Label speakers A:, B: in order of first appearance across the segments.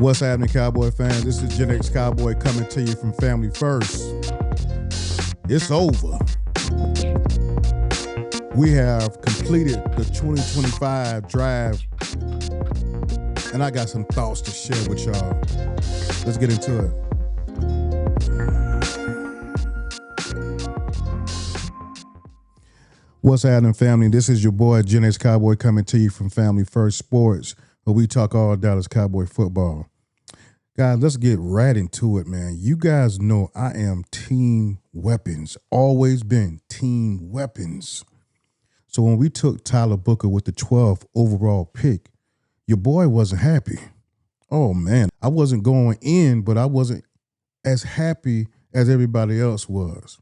A: What's happening, Cowboy fans? This is Gen X Cowboy coming to you from Family First. It's over. We have completed the 2025 drive, and I got some thoughts to share with y'all. Let's get into it. What's happening, family? This is your boy, Gen X Cowboy, coming to you from Family First Sports, where we talk all Dallas Cowboy football. Guys, let's get right into it, man. You guys know I am team weapons. Always been team weapons. So when we took Tyler Booker with the 12th overall pick, your boy wasn't happy. Oh, man. I wasn't going in, but I wasn't as happy as everybody else was.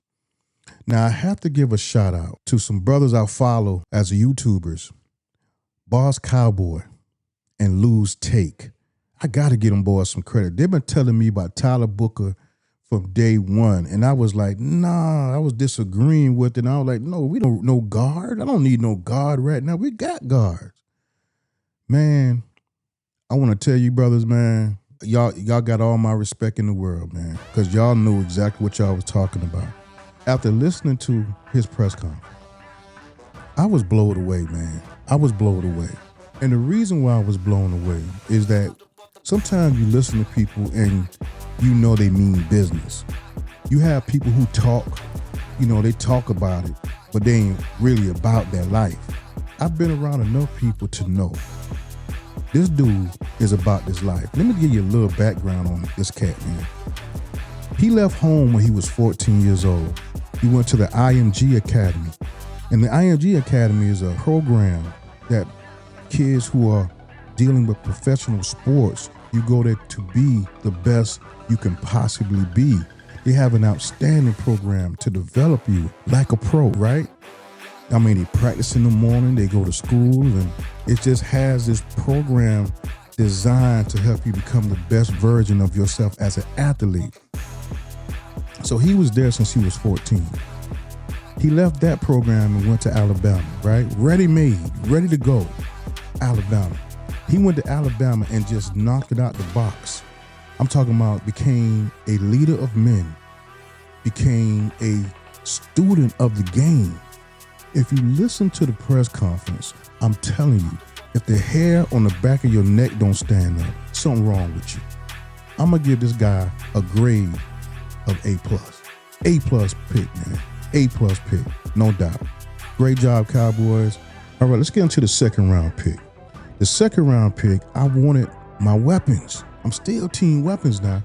A: Now, I have to give a shout out to some brothers I follow as YouTubers, Boss Cowboy and Lose Take. I got to get them boys some credit. They've been telling me about Tyler Booker from day one, and I was like, nah, I was disagreeing with it. And I was like, no, we don't no guard. I don't need no guard right now. We got guards. Man, I want to tell you, brothers, man, y'all got all my respect in the world, man, because y'all knew exactly what y'all was talking about. After listening to his press conference, I was blown away, man. I was blown away. And the reason why I was blown away is that sometimes you listen to people and you know they mean business. You have people who talk, they talk about it, but they ain't really about their life. I've been around enough people to know this dude is about this life. Let me give you a little background on this cat, man. He left home when he was 14 years old. He went to the IMG Academy. And the IMG Academy is a program that kids who are dealing with professional sports, you go there to be the best you can possibly be. They have an outstanding program to develop you like a pro, right? I mean, they practice in the morning, they go to school, and it just has this program designed to help you become the best version of yourself as an athlete. So he was there since he was 14. He left that program and went to Alabama, right? Ready-made, ready to go, Alabama. He went to Alabama and just knocked it out the box. I'm talking about became a leader of men, became a student of the game. If you listen to the press conference, I'm telling you, if the hair on the back of your neck don't stand up, something wrong with you. I'm going to give this guy a grade of A+. A+ pick, man. A+ pick, no doubt. Great job, Cowboys. All right, let's get into the second round pick. The second round pick, I wanted my weapons. I'm still team weapons now.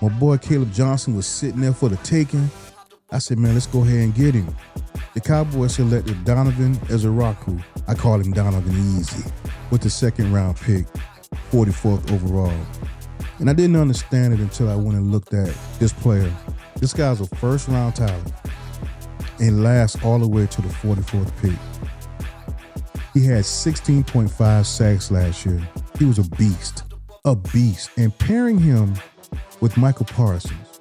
A: My boy Caleb Johnson was sitting there for the taking. I said, man, let's go ahead and get him. The Cowboys selected Donovan Ezeraku. I call him Donovan Easy, with the second round pick, 44th overall. And I didn't understand it until I went and looked at this player. This guy's a first round talent and lasts all the way to the 44th pick. He had 16.5 sacks last year. He was a beast. And pairing him with Michael Parsons,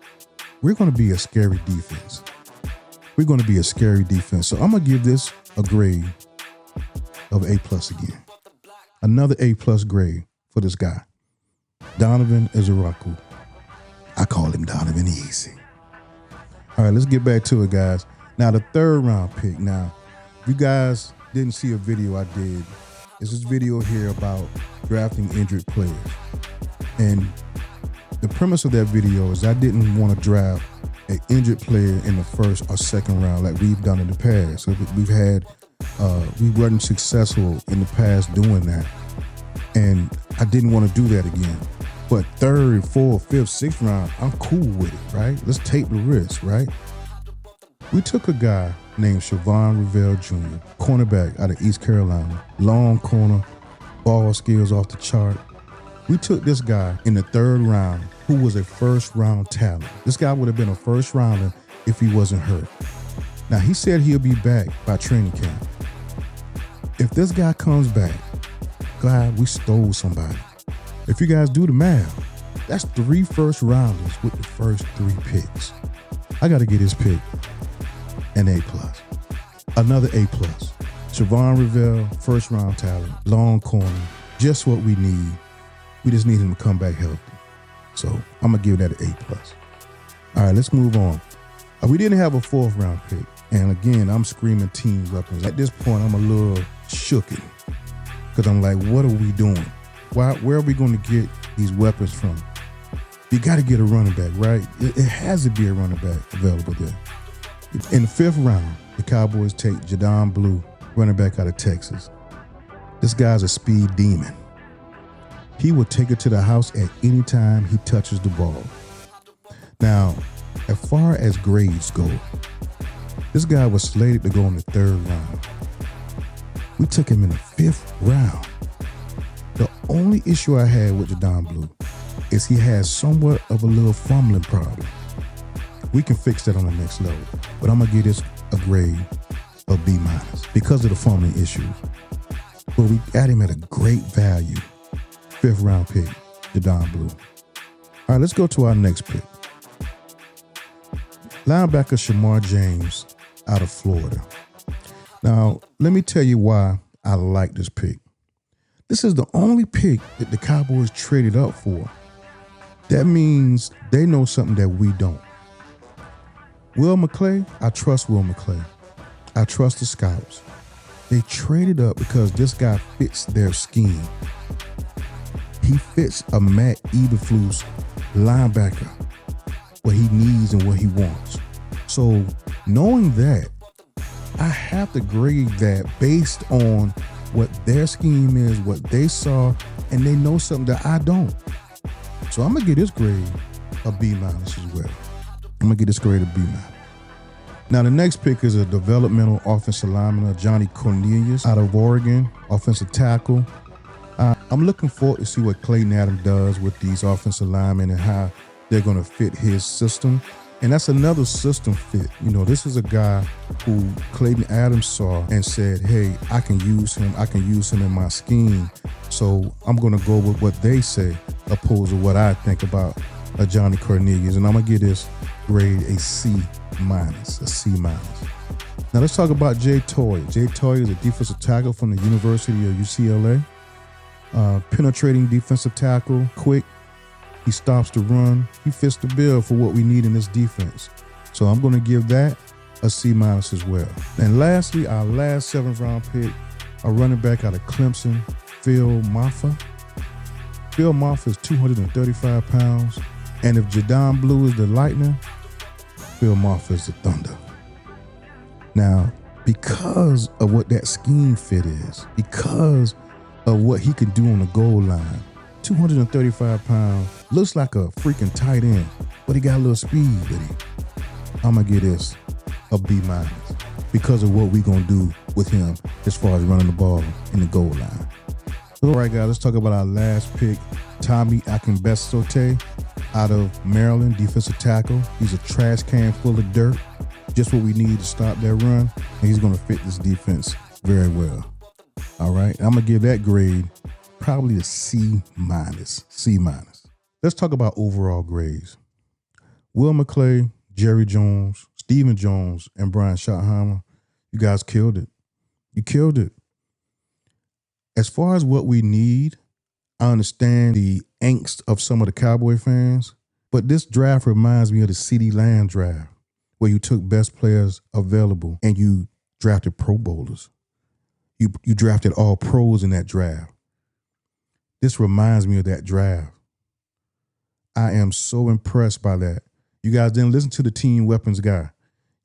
A: we're going to be a scary defense. So I'm going to give this a grade of A+ again. Another A+ grade for this guy. Donovan Ezeraku. I call him Donovan Easy. All right, let's get back to it, guys. Now, the third round pick. Now, if you guys didn't see a video I did, it's this video here about drafting injured players. And the premise of that video is I didn't want to draft an injured player in the first or second round like we've done in the past. So we weren't successful in the past doing that. And I didn't want to do that again. But third, fourth, fifth, sixth round, I'm cool with it, right? Let's take the risk, right? We took a guy named Siobhan Rivera Jr., cornerback out of East Carolina, long corner, ball skills off the chart. We took this guy in the third round who was a first round talent. This guy would have been a first rounder if he wasn't hurt. Now, he said he'll be back by training camp. If this guy comes back, glad we stole somebody. If you guys do the math, that's 3 first rounders with the first 3 picks. I got to get his pick an A+. Another A+. Siobhan Rivera, first round talent, long corner, just what we need. We just need him to come back healthy. So I'm going to give that an A+. All right, let's move on. We didn't have a 4th round pick. And again, I'm screaming team weapons. At this point, I'm a little shooken because I'm like, what are we doing? Where are we going to get these weapons from? You got to get a running back, right? It has to be a running back available there. In the 5th round, the Cowboys take Jadon Blue, running back out of Texas. This guy's a speed demon. He will take it to the house at any time he touches the ball. Now, as far as grades go, this guy was slated to go in the 3rd round. We took him in the 5th round. The only issue I had with Jadon Blue is he has somewhat of a little fumbling problem. We can fix that on the next level, but I'm gonna give this a grade of B- because of the fumbling issues. But we got him at a great value. 5th round pick, Jadon Blue. All right, let's go to our next pick. Linebacker Shamar James out of Florida. Now, let me tell you why I like this pick. This is the only pick that the Cowboys traded up for. That means they know something that we don't. Will McClay, I trust Will McClay. I trust the scouts. They traded up because this guy fits their scheme. He fits a Matt Eberflus linebacker, what he needs and what he wants. So knowing that, I have to grade that based on what their scheme is, what they saw, and they know something that I don't. So I'm going to give this grade a B- as well. I'm going to give this grade a B-. Now, the next pick is a developmental offensive lineman, Johnny Cornelius out of Oregon, offensive tackle. I'm looking forward to see what Clayton Adams does with these offensive linemen and how they're going to fit his system. And that's another system fit. You know, this is a guy who Clayton Adams saw and said, hey, I can use him. I can use him in my scheme. So I'm going to go with what they say opposed to what I think about Johnny Cornelius. And I'm going to give this grade a C-, a C-. Now let's talk about Jay Toy. Jay Toy is a defensive tackle from the University of UCLA. Penetrating defensive tackle, quick. He stops the run. He fits the bill for what we need in this defense. So I'm going to give that a C- as well. And lastly, our last 7th round pick, a running back out of Clemson, Phil Maffa. Phil Maffa is 235 pounds. And if Jadon Blue is the Lightning, Phil Maffa is the Thunder. Now, because of what that scheme fit is, because of what he can do on the goal line, 235 pounds, looks like a freaking tight end, but he got a little speed with him. I'm going to give this a B- because of what we going to do with him as far as running the ball in the goal line. All right, guys, let's talk about our last pick, Tommy Akinbesote out of Maryland, defensive tackle. He's a trash can full of dirt, just what we need to stop that run, and he's going to fit this defense very well. All right, I'm going to give that grade probably a C-. C-. Let's talk about overall grades. Will McClay, Jerry Jones, Stephen Jones, and Brian Schottenheimer, you guys killed it. You killed it. As far as what we need, I understand the angst of some of the Cowboy fans, but this draft reminds me of the CeeDee Lamb draft, where you took best players available and you drafted Pro Bowlers. You drafted all pros in that draft. This reminds me of that draft. I am so impressed by that. You guys didn't listen to the team weapons guy.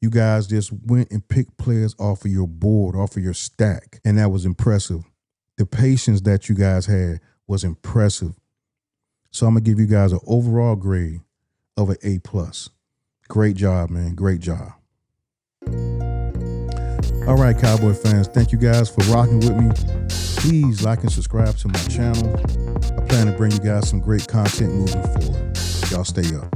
A: You guys just went and picked players off of your board, off of your stack, and that was impressive. The patience that you guys had was impressive. So I'm going to give you guys an overall grade of an A+. Great job, man. Great job. All right, Cowboy fans, thank you guys for rocking with me. Please like and subscribe to my channel. I plan to bring you guys some great content moving forward. Y'all stay up.